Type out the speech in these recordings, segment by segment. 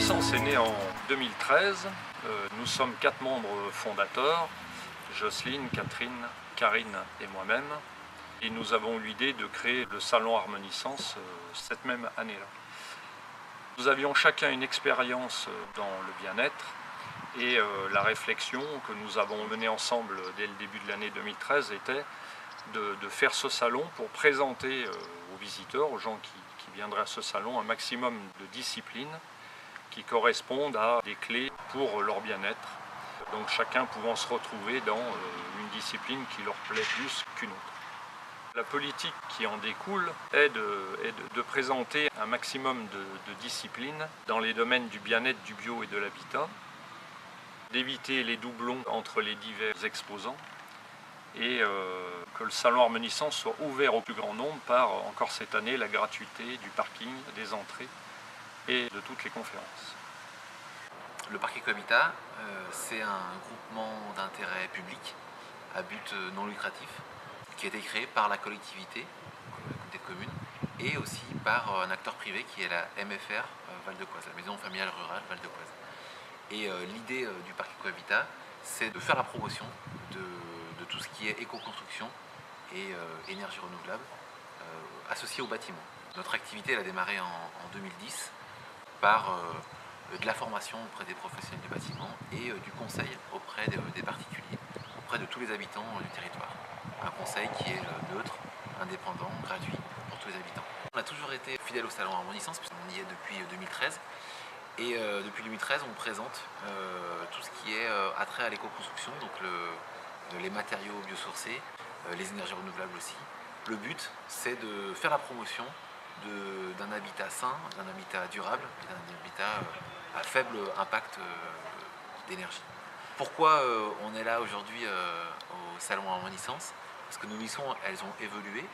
Harmonisance est née en 2013. Nous sommes 4 membres fondateurs, Jocelyne, Catherine, Karine et moi-même. Et nous avons eu l'idée de créer le salon Harmonisance cette même année-là. Nous avions chacun une expérience dans le bien-être et la réflexion que nous avons menée ensemble dès le début de l'année 2013 était de faire ce salon pour présenter aux visiteurs, aux gens qui viendraient à ce salon, un maximum de disciplines qui correspondent à des clés pour leur bien-être. Donc chacun pouvant se retrouver dans une discipline qui leur plaît plus qu'une autre. La politique qui en découle est de présenter un maximum de disciplines dans les domaines du bien-être, du bio et de l'habitat, d'éviter les doublons entre les divers exposants et que le salon Harmonisance soit ouvert au plus grand nombre par, encore cette année, la gratuité du parking, des entrées et de toutes les conférences. Le Parc Ecohabitat, c'est un groupement d'intérêt public à but non lucratif qui a été créé par la collectivité des communes et aussi par un acteur privé qui est la MFR Val-de-Coise, la Maison Familiale Rurale Val-de-Coise. Et l'idée du Parc Ecohabitat, c'est de faire la promotion de tout ce qui est éco-construction et énergie renouvelable associée au bâtiment. Notre activité elle a démarré en 2010 par de la formation auprès des professionnels du bâtiment et du conseil auprès des particuliers, auprès de tous les habitants du territoire. Un conseil qui est neutre, indépendant, gratuit pour tous les habitants. On a toujours été fidèle au salon Harmonisance puisqu'on y est depuis 2013. Et depuis 2013, on présente tout ce qui est attrait à l'éco-construction, donc les matériaux biosourcés, les énergies renouvelables aussi. Le but, c'est de faire la promotion d'un habitat sain, d'un habitat durable, et d'un habitat à faible impact d'énergie. Pourquoi on est là aujourd'hui au salon Harmonisance? Parce que nos missions, elles ont évolué.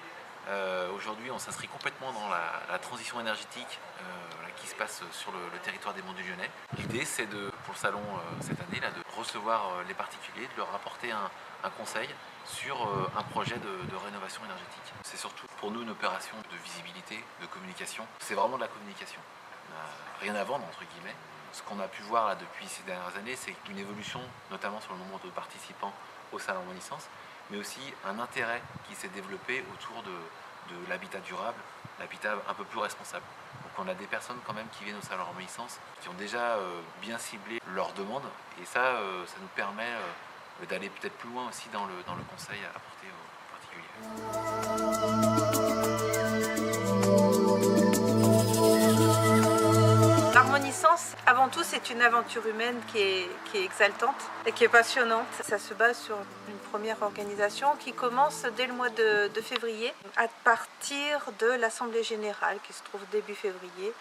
Aujourd'hui, on s'inscrit complètement dans la transition énergétique qui se passe sur le territoire des Monts du Lyonnais. L'idée, c'est pour le salon cette année, là, de recevoir les particuliers, de leur apporter un conseil sur un projet de rénovation énergétique. C'est surtout pour nous une opération de visibilité, de communication. C'est vraiment de la communication. Rien à vendre, entre guillemets. Ce qu'on a pu voir là, depuis ces dernières années, c'est une évolution, notamment sur le nombre de participants au salon Harmonisance, mais aussi un intérêt qui s'est développé autour de l'habitat durable, l'habitat un peu plus responsable. Donc on a des personnes quand même qui viennent au salon Harmonisance, qui ont déjà bien ciblé leurs demandes, et ça nous permet d'aller peut-être plus loin aussi dans le conseil à apporter aux particuliers. L'harmonisance, avant tout, c'est une aventure humaine qui est exaltante et qui est passionnante. Ça se base sur une première organisation qui commence dès le mois de février, à partir de l'Assemblée Générale qui se trouve début février,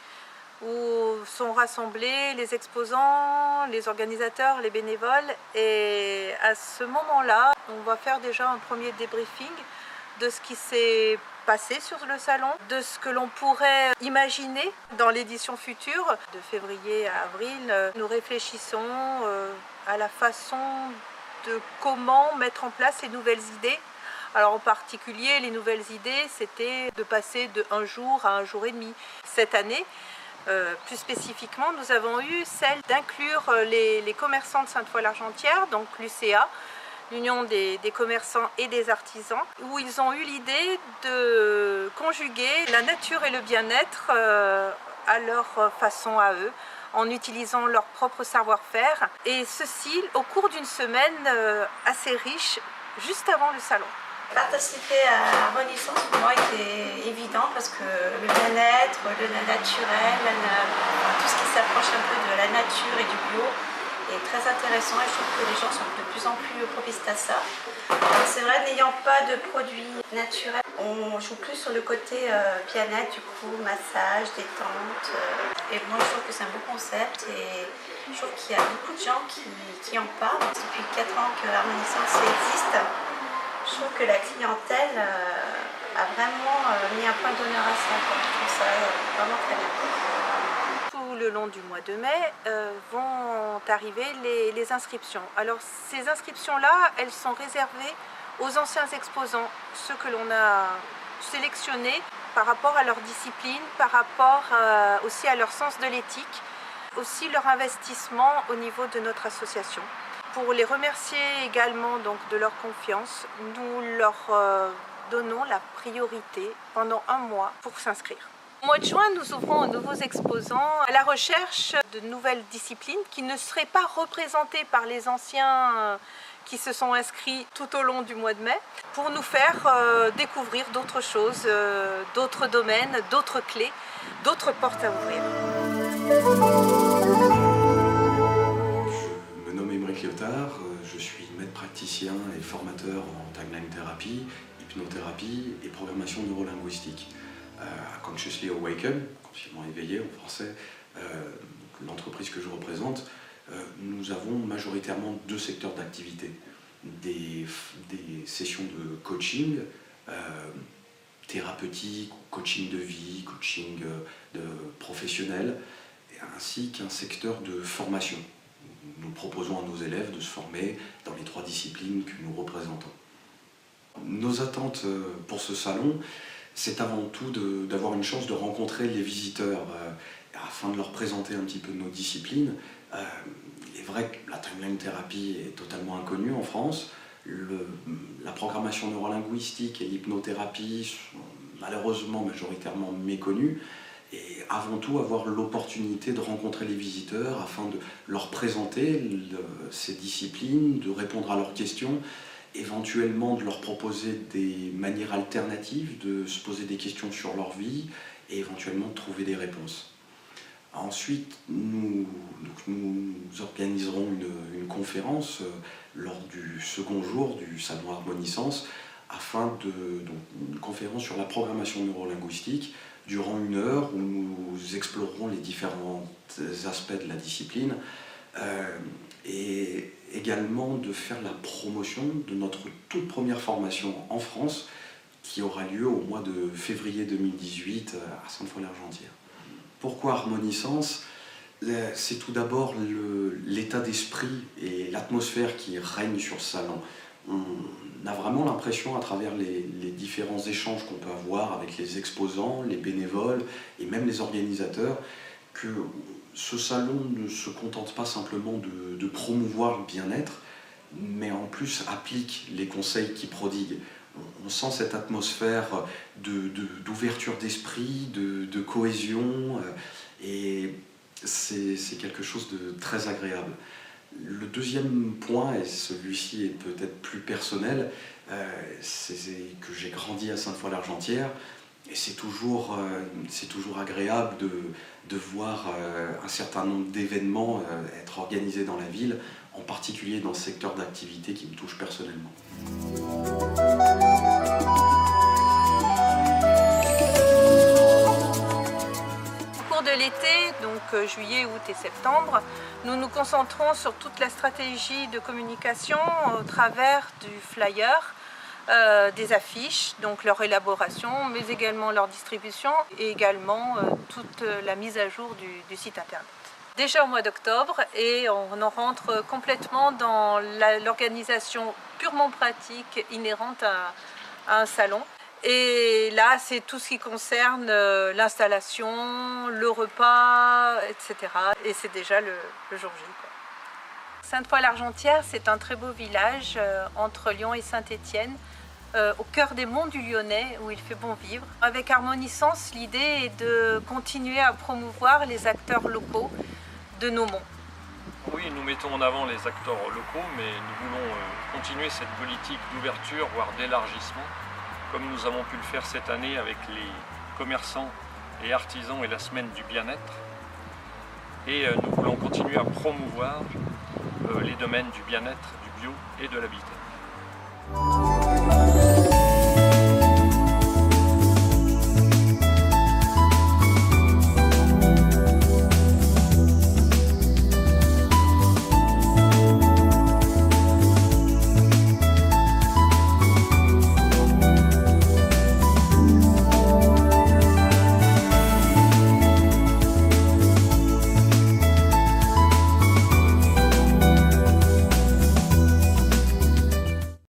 où sont rassemblés les exposants, les organisateurs, les bénévoles. Et à ce moment-là, on va faire déjà un premier débriefing de ce qui s'est passé sur le salon, de ce que l'on pourrait imaginer dans l'édition future. De février à avril, nous réfléchissons à la façon de comment mettre en place ces nouvelles idées. Alors en particulier, les nouvelles idées, c'était de passer de 1 jour à 1 jour et demi. Cette année, plus spécifiquement, nous avons eu celle d'inclure les commerçants de Sainte-Foy-l'Argentière, donc l'UCA, l'Union des commerçants et des artisans, où ils ont eu l'idée de conjuguer la nature et le bien-être à leur façon à eux, en utilisant leur propre savoir-faire, et ceci au cours d'une semaine assez riche, juste avant le salon. Participer à Harmonisance pour moi était évident parce que le bien-être, le naturel, tout ce qui s'approche un peu de la nature et du bio est très intéressant et je trouve que les gens sont de plus en plus propices à ça. C'est vrai, n'ayant pas de produits naturels, on joue plus sur le côté bien-être, du coup, massage, détente. Et moi je trouve que c'est un beau concept et je trouve qu'il y a beaucoup de gens qui en parlent. Depuis 4 ans que Harmonisance existe, je trouve que la clientèle a vraiment mis un point d'honneur à ça. Je trouve ça vraiment très bien. Tout le long du mois de mai vont arriver les inscriptions. Alors ces inscriptions-là, elles sont réservées aux anciens exposants, ceux que l'on a sélectionnés par rapport à leur discipline, par rapport aussi à leur sens de l'éthique. aussi leur investissement au niveau de notre association. Pour les remercier également donc, de leur confiance, nous leur donnons la priorité pendant 1 mois pour s'inscrire. Au mois de juin, nous ouvrons aux nouveaux exposants à la recherche de nouvelles disciplines qui ne seraient pas représentées par les anciens qui se sont inscrits tout au long du mois de mai, pour nous faire découvrir d'autres choses, d'autres domaines, d'autres clés, d'autres portes à ouvrir. Je me nomme Aymeric Lyotard, je suis maître praticien et formateur en timeline thérapie, hypnothérapie et programmation neurolinguistique. À Consciously Awaken, consciemment éveillé en français, l'entreprise que je représente, nous avons majoritairement 2 secteurs d'activité. Des sessions de coaching thérapeutique, coaching de vie, coaching professionnel, ainsi qu'un secteur de formation. Nous proposons à nos élèves de se former dans les 3 disciplines que nous représentons. Nos attentes pour ce salon, c'est avant tout d'avoir une chance de rencontrer les visiteurs afin de leur présenter un petit peu nos disciplines. Il est vrai que la timeline thérapie est totalement inconnue en France. La programmation neurolinguistique et l'hypnothérapie sont malheureusement majoritairement méconnues. Et avant tout, avoir l'opportunité de rencontrer les visiteurs afin de leur présenter ces disciplines, de répondre à leurs questions, éventuellement de leur proposer des manières alternatives de se poser des questions sur leur vie et éventuellement de trouver des réponses. Ensuite, nous organiserons une conférence lors du second jour du salon Harmonisance, une conférence sur la programmation neurolinguistique durant 1 heure où nous explorerons les différents aspects de la discipline et également de faire la promotion de notre toute première formation en France qui aura lieu au mois de février 2018 à Sainte-Foy-l'Argentière. Pourquoi Harmonisance ? C'est tout d'abord l'état d'esprit et l'atmosphère qui règne sur ce salon. On a vraiment l'impression, à travers les différents échanges qu'on peut avoir avec les exposants, les bénévoles et même les organisateurs, que ce salon ne se contente pas simplement de promouvoir le bien-être, mais en plus applique les conseils qu'il prodigue. On sent cette atmosphère d'ouverture d'esprit, de cohésion, et c'est quelque chose de très agréable. Le deuxième point, et celui-ci est peut-être plus personnel, c'est que j'ai grandi à Sainte-Foy-l'Argentière, et c'est toujours agréable de voir un certain nombre d'événements être organisés dans la ville, en particulier dans ce secteur d'activité qui me touche personnellement. Au cours de l'été, donc juillet, août et septembre, nous nous concentrons sur toute la stratégie de communication au travers du flyer, des affiches, donc leur élaboration, mais également leur distribution et également toute la mise à jour du site internet. Déjà au mois d'octobre, et on en rentre complètement dans l'organisation purement pratique inhérente à un salon. Et là, c'est tout ce qui concerne l'installation, le repas, etc. Et c'est déjà le jour J, quoi. Sainte-Foy-l'Argentière, c'est un très beau village entre Lyon et Saint-Étienne, au cœur des monts du Lyonnais, où il fait bon vivre. Avec Harmonisance, l'idée est de continuer à promouvoir les acteurs locaux de nos monts. Oui, nous mettons en avant les acteurs locaux, mais nous voulons continuer cette politique d'ouverture, voire d'élargissement, comme nous avons pu le faire cette année avec les commerçants et artisans et la semaine du bien-être. Et nous voulons continuer à promouvoir les domaines du bien-être, du bio et de l'habitat.